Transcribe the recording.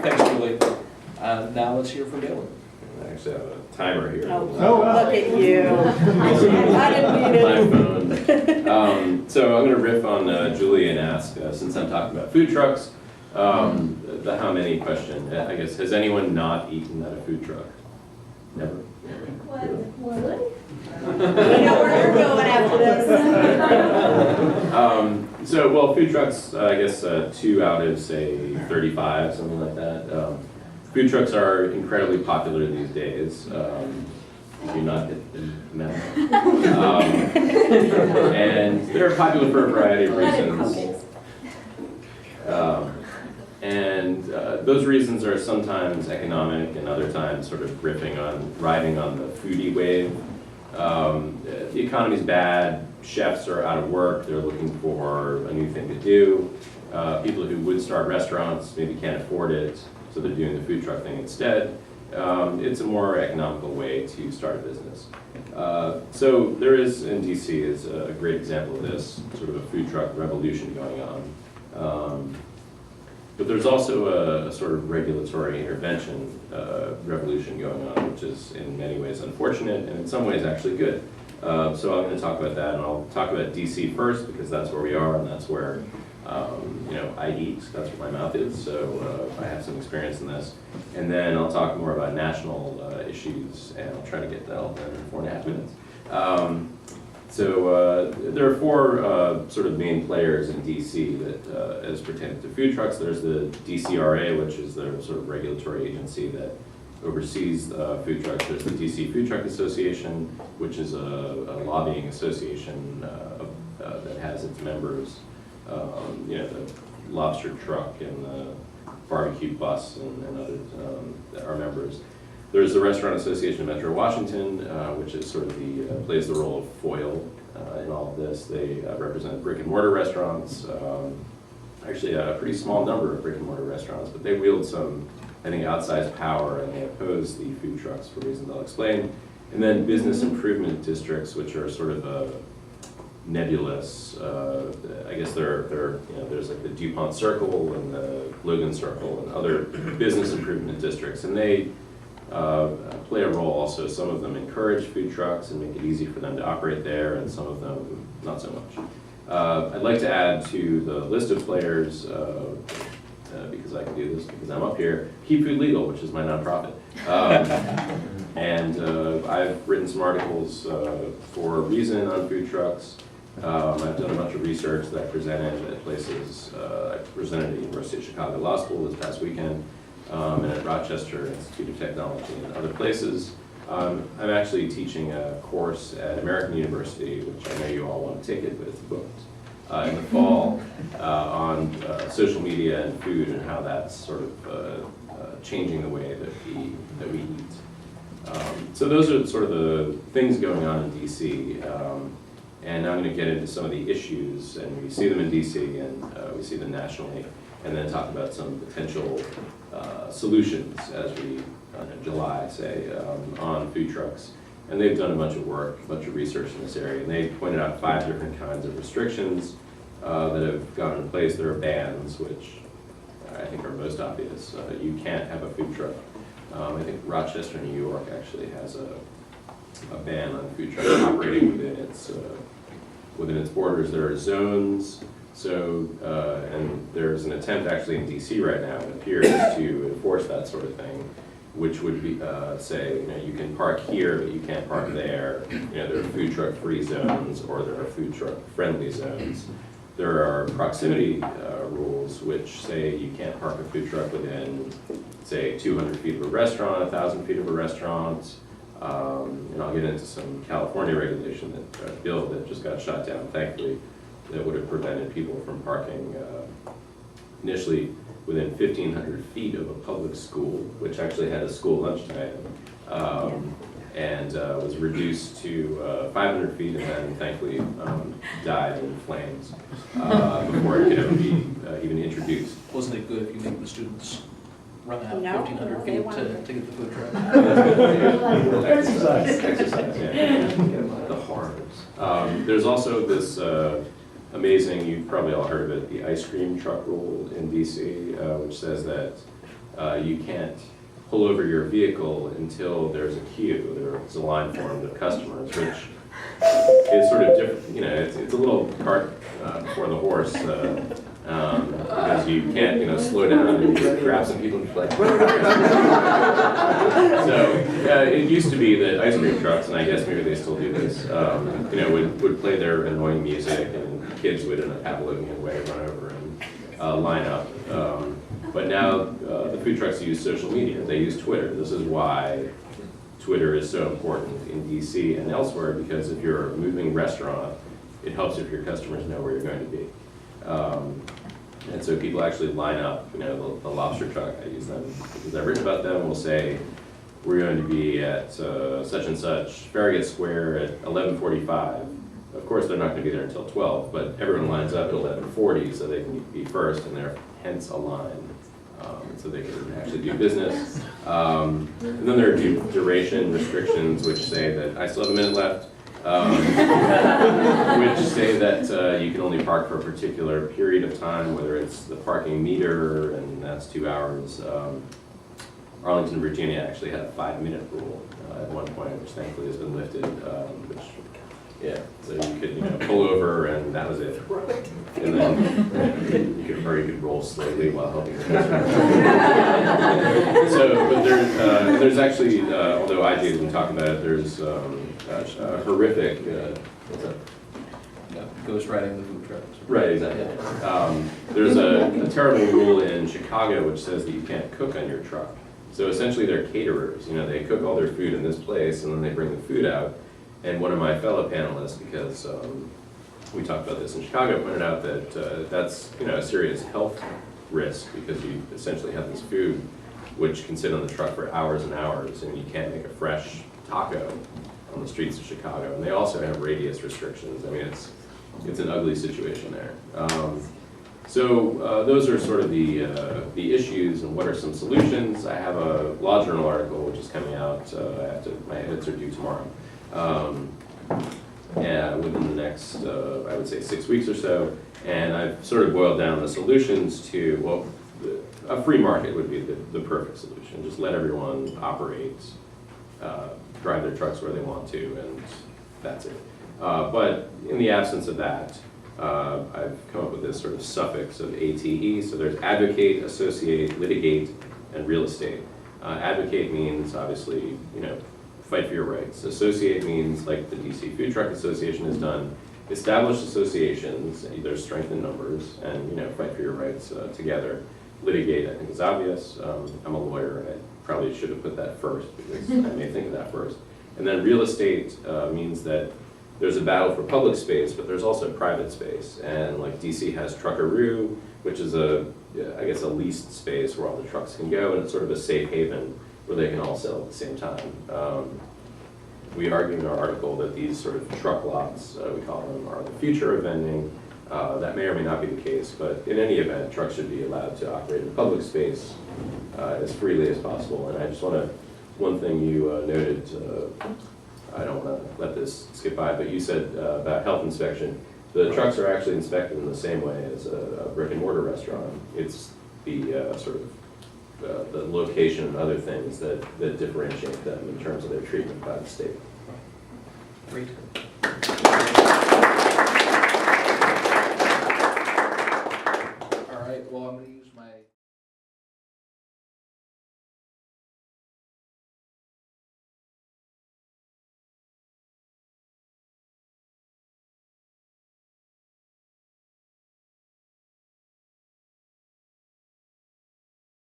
Thanks, Julie. Now let's hear from Baylen. I actually have a timer here. Oh, wow. Look at you. I didn't need it. My phone. So I'm going to riff on Julie and ask, since I'm talking about food trucks, the how many question. I guess, has anyone not eaten at a food truck? Never? What? You know where you're going after this. Well, food trucks, I guess 2 out of, say, 35, something like that. Food trucks are incredibly popular these days. Do not hit the memo. And they're popular for a variety of reasons. Those reasons are sometimes economic and other times sort of riding on the foodie wave. The economy's bad, chefs are out of work, they're looking for a new thing to do. People who would start restaurants maybe can't afford it, so they're doing the food truck thing instead. It's a more economical way to start a business. So there is, in DC, is a great example of this, sort of a food truck revolution going on. But there's also a sort of regulatory intervention revolution going on, which is in many ways unfortunate and in some ways actually good. So I'm going to talk about that, and I'll talk about DC first because that's where we are and that's where I eat. That's where my mouth is, so I have some experience in this. And then I'll talk more about national issues, and I'll try to get that all done in 4.5 minutes. There are 4 sort of main players in DC that, as pertains to food trucks. There's the DCRA, which is the sort of regulatory agency that oversees food trucks. There's the DC Food Truck Association, which is a lobbying association that has its members, the lobster truck and the barbecue bus and others that are members. There's the Restaurant Association of Metro Washington, which is sort of plays the role of foil in all of this. They represent brick and mortar restaurants, actually a pretty small number of brick and mortar restaurants, but they wield some, I think, outsized power, and they oppose the food trucks for reasons I'll explain. And then business improvement districts, which are sort of nebulous. I guess there's like the DuPont Circle and the Logan Circle and other business improvement districts, and they play a role also. Some of them encourage food trucks and make it easy for them to operate there, and some of them not so much. I'd like to add to the list of players, because I can do this because I'm up here, Keep Food Legal, which is my nonprofit. I've written some articles for Reason on food trucks. I've done a bunch of research that I presented at places. I presented at University of Chicago Law School this past weekend, and at Rochester Institute of Technology and other places. I'm actually teaching a course at American University, which I know you all want to take it, but it's booked, in the fall, on social media and food and how that's sort of changing the way that we eat. So those are sort of the things going on in DC. And now I'm going to get into some of the issues, and we see them in DC and we see them nationally, and then talk about some potential solutions as we, in July, say, on food trucks. And they've done a bunch of work, a bunch of research in this area, and they pointed out 5 different kinds of restrictions that have gone in place. There are bans, which I think are most obvious. You can't have a food truck. I think Rochester, New York, actually has a ban on food trucks operating within its borders. There are zones. So, and there's an attempt actually in DC right now, it appears, to enforce that sort of thing, which would be, say, you can park here, but you can't park there. There are food truck free zones, or there are food truck friendly zones. There are proximity rules, which say you can't park a food truck within, say, 200 feet of a restaurant, 1,000 feet of a restaurant. And I'll get into some California regulation, that bill that just got shot down, thankfully, that would have prevented people from parking initially within 1,500 feet of a public school, which actually had a school lunchtime, and was reduced to 500 feet, and then thankfully died in flames before it could ever be even introduced. Wasn't it good if you make the students run out No, 1,500 they feet to get the food truck? Exercise, yeah. The horrors. There's also this amazing, you've probably all heard of it, the ice cream truck rule in DC, which says that you can't pull over your vehicle until there's a queue, there's a line formed of customers, which is sort of different, you know, it's a little cart before the horse, because you can't, slow down and just grab some people and just like, so it used to be that ice cream trucks, and I guess maybe they still do this, would play their annoying music, and kids would in a Pavlovian way run over and line up. But now the food trucks use social media. They use Twitter. This is why Twitter is so important in DC and elsewhere, because if you're a moving restaurant, it helps if your customers know where you're going to be. And so people actually line up, the lobster truck, I use them because I've written about them, will say, we're going to be at such and such, Farragut Square at 11:45. Of course, they're not going to be there until 12, but everyone lines up at 11:40 so they can be first, and they're hence a line. So they can actually do business. And then there are duration restrictions, which say that, I still have a minute left, which say that you can only park for a particular period of time, whether it's the parking meter, and that's 2 hours. Arlington, Virginia actually had a 5-minute rule at one point, which thankfully has been lifted, so you could, pull over and that was it. And then you could roll slowly while helping the customer. But there's actually, although IJ has been talking about it, there's a horrific, what's that? Yeah, ghost riding the food trucks. Right, exactly. There's a terrible rule in Chicago which says that you can't cook on your truck. So essentially they're caterers, they cook all their food in this place and then they bring the food out. And one of my fellow panelists, because we talked about this in Chicago, pointed out that that's a serious health risk, because you essentially have this food which can sit on the truck for hours and hours, and you can't make a fresh taco on the streets of Chicago. And they also have radius restrictions. I mean, it's an ugly situation there. So those are sort of the issues and what are some solutions. I have a law journal article which is coming out. My edits are due tomorrow. Within the next, I would say 6 weeks or so, and I've sort of boiled down the solutions to, well, a free market would be the perfect solution. Just let everyone operate, drive their trucks where they want to, and that's it. But in the absence of that, I've come up with this sort of suffix of ATE. So there's advocate, associate, litigate, and real estate. Advocate means, obviously, fight for your rights. Associate means, like the DC Food Truck Association has done, establish associations, either strength in numbers, and fight for your rights together. Litigate, I think, is obvious. I'm a lawyer, and I probably should have put that first, because I may think of that first. And then real estate means that there's a battle for public space, but there's also private space. And like DC has Truckaroo, which is I guess a leased space where all the trucks can go, and it's sort of a safe haven where they can all sell at the same time. We argue in our article that these sort of truck lots, we call them, are the future of vending. That may or may not be the case, but in any event, trucks should be allowed to operate in public space as freely as possible. And I just want to, one thing you noted, I don't want to let this skip by, but you said about health inspection. The trucks are actually inspected in the same way as a brick and mortar restaurant. It's the sort of the location and other things that differentiate them in terms of their treatment by the state. Great.